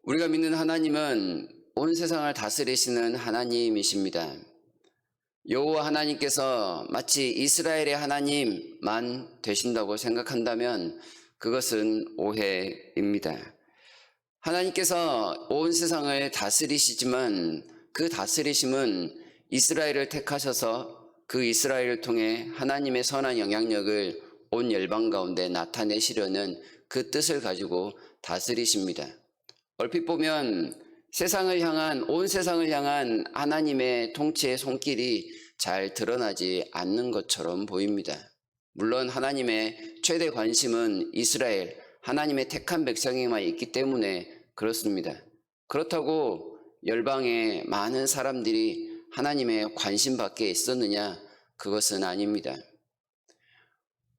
우리가 믿는 하나님은 온 세상을 다스리시는 하나님이십니다. 여호와 하나님께서 마치 이스라엘의 하나님만 되신다고 생각한다면 그것은 오해입니다. 하나님께서 온 세상을 다스리시지만 그 다스리심은 이스라엘을 택하셔서 그 이스라엘을 통해 하나님의 선한 영향력을 온 열방 가운데 나타내시려는 그 뜻을 가지고 다스리십니다. 얼핏 보면 온 세상을 향한 하나님의 통치의 손길이 잘 드러나지 않는 것처럼 보입니다. 물론 하나님의 최대 관심은 이스라엘, 하나님의 택한 백성에만 있기 때문에 그렇습니다. 그렇다고 열방의 많은 사람들이 하나님의 관심 밖에 있었느냐? 그것은 아닙니다.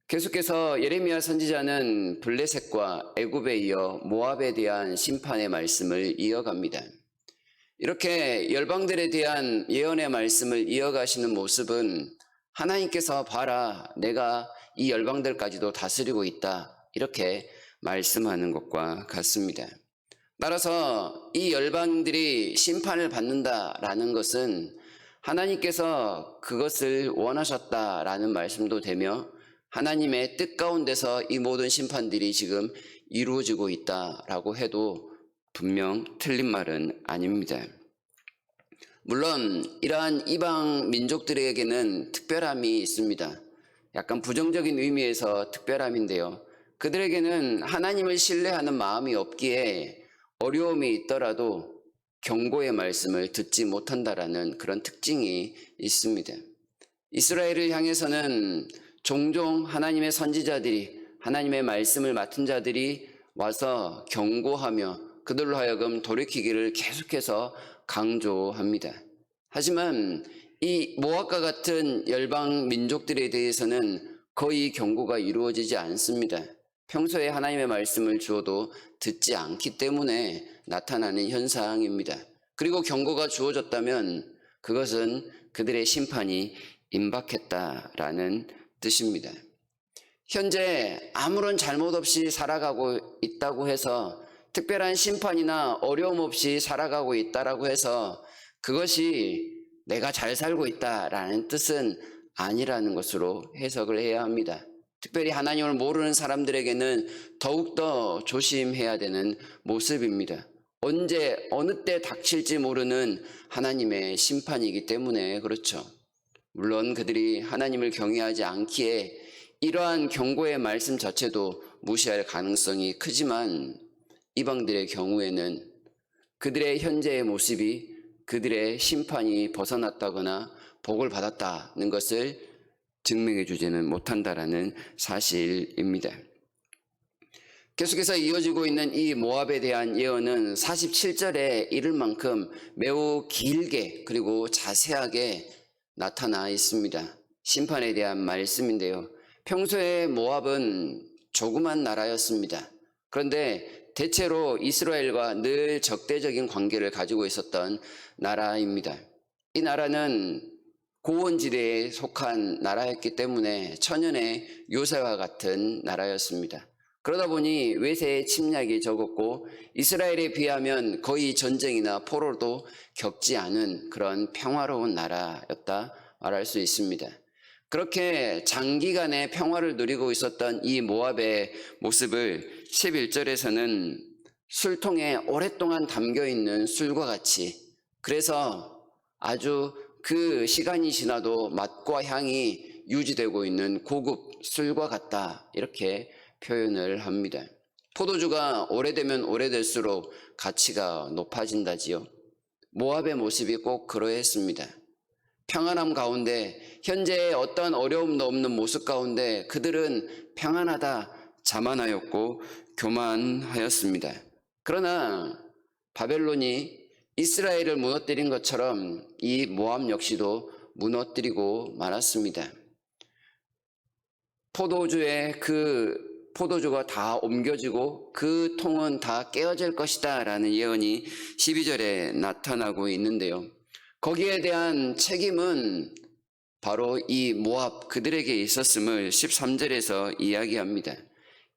계속해서 예레미야 선지자는 블레셋과 애굽에 이어 모압에 대한 심판의 말씀을 이어갑니다. 이렇게 열방들에 대한 예언의 말씀을 이어가시는 모습은 하나님께서 봐라, 내가 이 열방들까지도 다스리고 있다, 이렇게 말씀하는 것과 같습니다. 따라서 이 열방들이 심판을 받는다라는 것은 하나님께서 그것을 원하셨다라는 말씀도 되며 하나님의 뜻 가운데서 이 모든 심판들이 지금 이루어지고 있다라고 해도 분명 틀린 말은 아닙니다. 물론 이러한 이방 민족들에게는 특별함이 있습니다. 약간 부정적인 의미에서 특별함인데요. 그들에게는 하나님을 신뢰하는 마음이 없기에 어려움이 있더라도 경고의 말씀을 듣지 못한다라는 그런 특징이 있습니다. 이스라엘을 향해서는 종종 하나님의 선지자들이, 하나님의 말씀을 맡은 자들이 와서 경고하며 그들로 하여금 돌이키기를 계속해서 강조합니다. 하지만 이 모압과 같은 열방 민족들에 대해서는 거의 경고가 이루어지지 않습니다. 평소에 하나님의 말씀을 주어도 듣지 않기 때문에 나타나는 현상입니다. 그리고 경고가 주어졌다면 그것은 그들의 심판이 임박했다라는 뜻입니다. 현재 아무런 잘못 없이 살아가고 있다고 해서, 특별한 심판이나 어려움 없이 살아가고 있다라고 해서 그것이 내가 잘 살고 있다라는 뜻은 아니라는 것으로 해석을 해야 합니다. 특별히 하나님을 모르는 사람들에게는 더욱더 조심해야 되는 모습입니다. 언제 어느 때 닥칠지 모르는 하나님의 심판이기 때문에 그렇죠. 물론 그들이 하나님을 경외하지 않기에 이러한 경고의 말씀 자체도 무시할 가능성이 크지만 이방들의 경우에는 그들의 현재의 모습이 그들의 심판이 벗어났다거나 복을 받았다는 것을 증명해 주지는 못한다라는 사실입니다. 계속해서 이어지고 있는 이 모압에 대한 예언은 47절에 이를 만큼 매우 길게 그리고 자세하게 나타나 있습니다. 심판에 대한 말씀인데요. 평소에 모압은 조그만 나라였습니다. 그런데 대체로 이스라엘과 늘 적대적인 관계를 가지고 있었던 나라입니다. 이 나라는 고원지대에 속한 나라였기 때문에 천연의 요새와 같은 나라였습니다. 그러다 보니 외세의 침략이 적었고 이스라엘에 비하면 거의 전쟁이나 포로도 겪지 않은 그런 평화로운 나라였다 말할 수 있습니다. 그렇게 장기간의 평화를 누리고 있었던 이 모압의 모습을 11절에서는 술통에 오랫동안 담겨있는 술과 같이, 그래서 아주 그 시간이 지나도 맛과 향이 유지되고 있는 고급 술과 같다, 이렇게 표현을 합니다. 포도주가 오래되면 오래될수록 가치가 높아진다지요. 모압의 모습이 꼭 그러했습니다. 평안함 가운데, 현재의 어떤 어려움도 없는 모습 가운데 그들은 평안하다, 자만하였고 교만하였습니다. 그러나 바벨론이 이스라엘을 무너뜨린 것처럼 이 모압 역시도 무너뜨리고 말았습니다. 포도주가 다 옮겨지고 그 통은 다 깨어질 것이다 라는 예언이 12절에 나타나고 있는데요. 거기에 대한 책임은 바로 이 모압 그들에게 있었음을 13절에서 이야기합니다.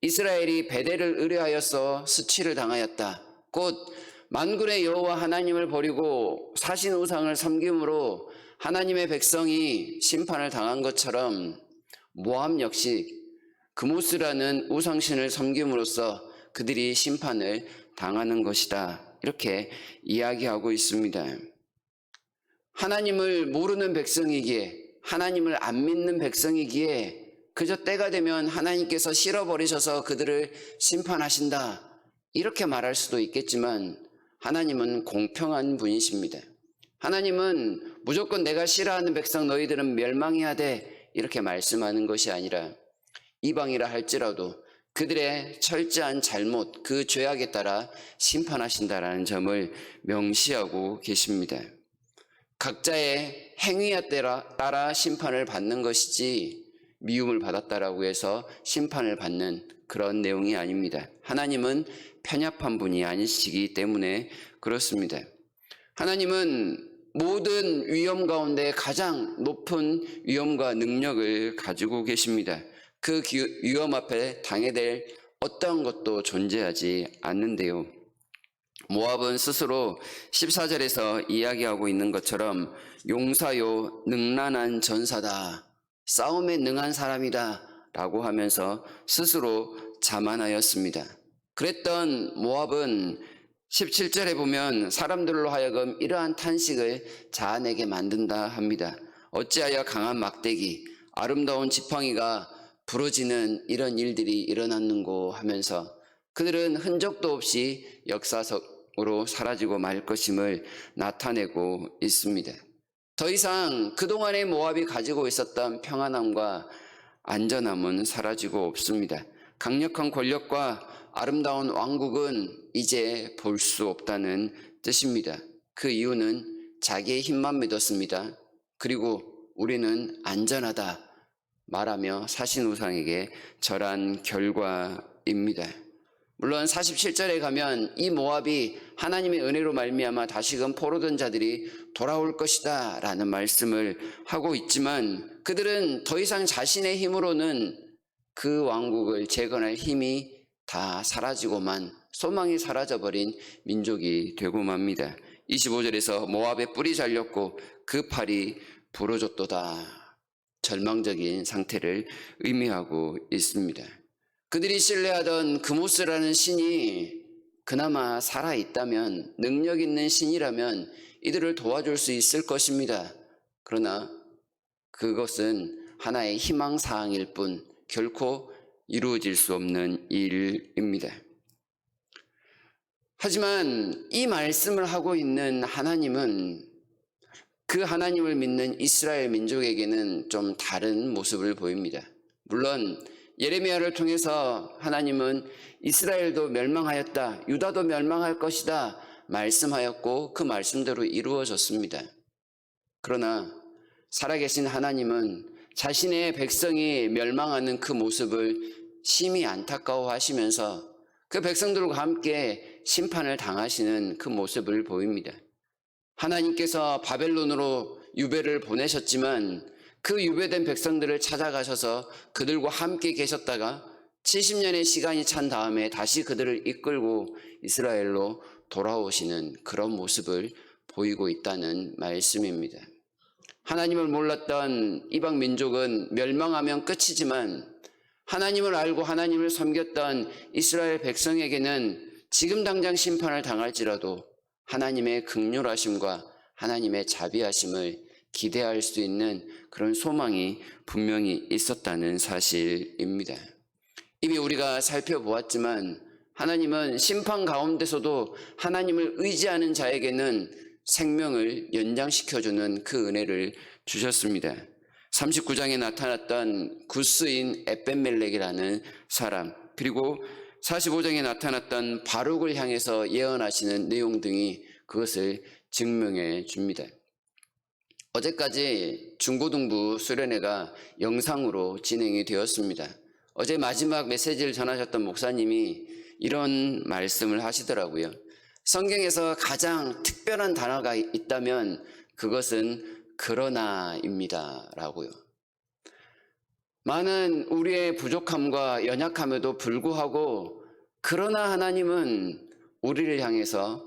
이스라엘이 베델을 의뢰하여서 수치를 당하였다. 곧 만군의 여호와 하나님을 버리고 사신 우상을 섬김으로 하나님의 백성이 심판을 당한 것처럼 모압 역시 그모스라는 우상신을 섬김으로써 그들이 심판을 당하는 것이다. 이렇게 이야기하고 있습니다. 하나님을 모르는 백성이기에, 하나님을 안 믿는 백성이기에 그저 때가 되면 하나님께서 실어버리셔서 그들을 심판하신다. 이렇게 말할 수도 있겠지만 하나님은 공평한 분이십니다. 하나님은 무조건 내가 싫어하는 백성 너희들은 멸망해야 돼. 이렇게 말씀하는 것이 아니라 이방이라 할지라도 그들의 철저한 잘못, 그 죄악에 따라 심판하신다라는 점을 명시하고 계십니다. 각자의 행위에 따라 심판을 받는 것이지 미움을 받았다라고 해서 심판을 받는 그런 내용이 아닙니다. 하나님은 편협한 분이 아니시기 때문에 그렇습니다. 하나님은 모든 위험 가운데 가장 높은 위험과 능력을 가지고 계십니다. 그 위험 앞에 당해될 어떤 것도 존재하지 않는데요. 모압은 스스로 14절에서 이야기하고 있는 것처럼 용사요 능란한 전사다, 싸움에 능한 사람이다 라고 하면서 스스로 자만하였습니다. 그랬던 모압은 17절에 보면 사람들로 하여금 이러한 탄식을 자아내게 만든다 합니다. 어찌하여 강한 막대기, 아름다운 지팡이가 부러지는 이런 일들이 일어났는고 하면서 그들은 흔적도 없이 역사 속으로 사라지고 말 것임을 나타내고 있습니다. 더 이상 그동안의 모압이 가지고 있었던 평안함과 안전함은 사라지고 없습니다. 강력한 권력과 아름다운 왕국은 이제 볼 수 없다는 뜻입니다. 그 이유는 자기의 힘만 믿었습니다. 그리고 우리는 안전하다 말하며 사신 우상에게 절한 결과입니다. 물론 47절에 가면 이 모압이 하나님의 은혜로 말미암아 다시금 포로된 자들이 돌아올 것이다 라는 말씀을 하고 있지만 그들은 더 이상 자신의 힘으로는 그 왕국을 재건할 힘이 다 사라지고만 소망이 사라져버린 민족이 되고 맙니다. 25절에서 모압의 뿔이 잘렸고 그 팔이 부러졌도다. 절망적인 상태를 의미하고 있습니다. 그들이 신뢰하던 그모스라는 신이 그나마 살아있다면, 능력 있는 신이라면 이들을 도와줄 수 있을 것입니다. 그러나 그것은 하나의 희망사항일 뿐 결코 이루어질 수 없는 일입니다. 하지만 이 말씀을 하고 있는 하나님은 그 하나님을 믿는 이스라엘 민족에게는 좀 다른 모습을 보입니다. 물론 예레미야를 통해서 하나님은 이스라엘도 멸망하였다, 유다도 멸망할 것이다 말씀하였고 그 말씀대로 이루어졌습니다. 그러나 살아계신 하나님은 자신의 백성이 멸망하는 그 모습을 심히 안타까워하시면서 그 백성들과 함께 심판을 당하시는 그 모습을 보입니다. 하나님께서 바벨론으로 유배를 보내셨지만 그 유배된 백성들을 찾아가셔서 그들과 함께 계셨다가 70년의 시간이 찬 다음에 다시 그들을 이끌고 이스라엘로 돌아오시는 그런 모습을 보이고 있다는 말씀입니다. 하나님을 몰랐던 이방 민족은 멸망하면 끝이지만 하나님을 알고 하나님을 섬겼던 이스라엘 백성에게는 지금 당장 심판을 당할지라도 하나님의 긍휼하심과 하나님의 자비하심을 기대할 수 있는 그런 소망이 분명히 있었다는 사실입니다. 이미 우리가 살펴보았지만 하나님은 심판 가운데서도 하나님을 의지하는 자에게는 생명을 연장시켜주는 그 은혜를 주셨습니다. 39장에 나타났던 구스인 에벤멜렉이라는 사람, 그리고 45장에 나타났던 바룩을 향해서 예언하시는 내용 등이 그것을 증명해 줍니다. 어제까지 중고등부 수련회가 영상으로 진행이 되었습니다. 어제 마지막 메시지를 전하셨던 목사님이 이런 말씀을 하시더라고요. 성경에서 가장 특별한 단어가 있다면 그것은 그러나입니다 라고요. 많은 우리의 부족함과 연약함에도 불구하고 그러나 하나님은 우리를 향해서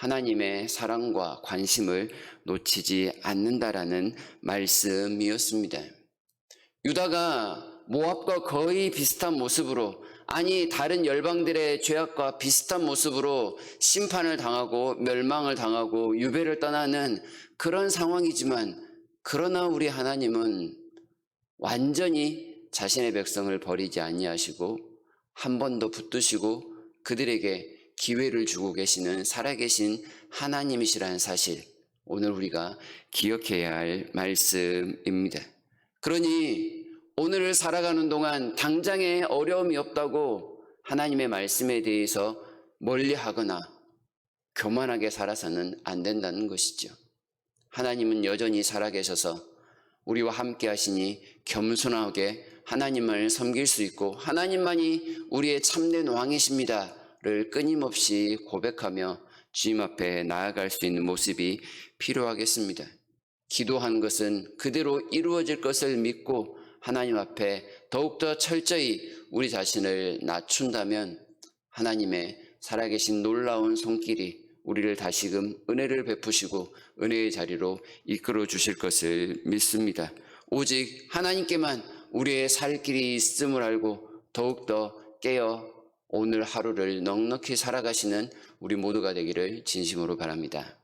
하나님의 사랑과 관심을 놓치지 않는다라는 말씀이었습니다. 유다가 모압과 거의 비슷한 모습으로, 아니 다른 열방들의 죄악과 비슷한 모습으로 심판을 당하고 멸망을 당하고 유배를 떠나는 그런 상황이지만, 그러나 우리 하나님은 완전히 자신의 백성을 버리지 아니하시고 한 번 더 붙드시고 그들에게 기회를 주고 계시는 살아계신 하나님이시라는 사실, 오늘 우리가 기억해야 할 말씀입니다. 그러니 오늘을 살아가는 동안 당장에 어려움이 없다고 하나님의 말씀에 대해서 멀리하거나 교만하게 살아서는 안 된다는 것이죠. 하나님은 여전히 살아계셔서 우리와 함께 하시니 겸손하게 하나님을 섬길 수 있고, 하나님만이 우리의 참된 왕이십니다를 끊임없이 고백하며 주님 앞에 나아갈 수 있는 모습이 필요하겠습니다. 기도한 것은 그대로 이루어질 것을 믿고 하나님 앞에 더욱더 철저히 우리 자신을 낮춘다면 하나님의 살아계신 놀라운 손길이 우리를 다시금 은혜를 베푸시고 은혜의 자리로 이끌어 주실 것을 믿습니다. 오직 하나님께만 우리의 살 길이 있음을 알고 더욱더 깨어 오늘 하루를 넉넉히 살아가시는 우리 모두가 되기를 진심으로 바랍니다.